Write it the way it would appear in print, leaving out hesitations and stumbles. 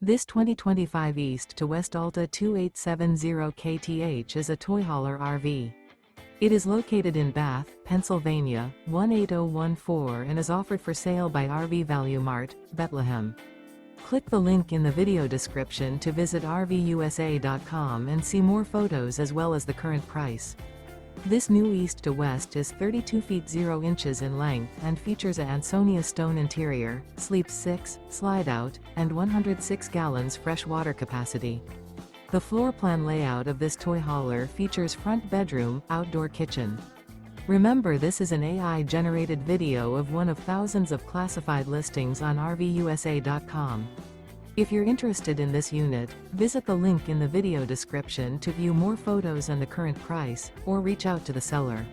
This 2025 East to West Alta 2870 kth is a toy hauler RV. It is located in Bath, Pennsylvania, 18014 and is offered for sale by RV Value Mart, Behtlehem. Click the link in the video description to visit RVUSA.com and see more photos as well as the current price. This new East to West is 32 feet 0 inches in length and features a Ansonia Stone interior, sleeps 6, slide-out, and 106 gallons fresh water capacity. The floor plan layout of this toy hauler features front bedroom, outdoor kitchen. Remember, this is an AI-generated video of one of thousands of classified listings on RVUSA.com. If you're interested in this unit, visit the link in the video description to view more photos and the current price, or reach out to the seller.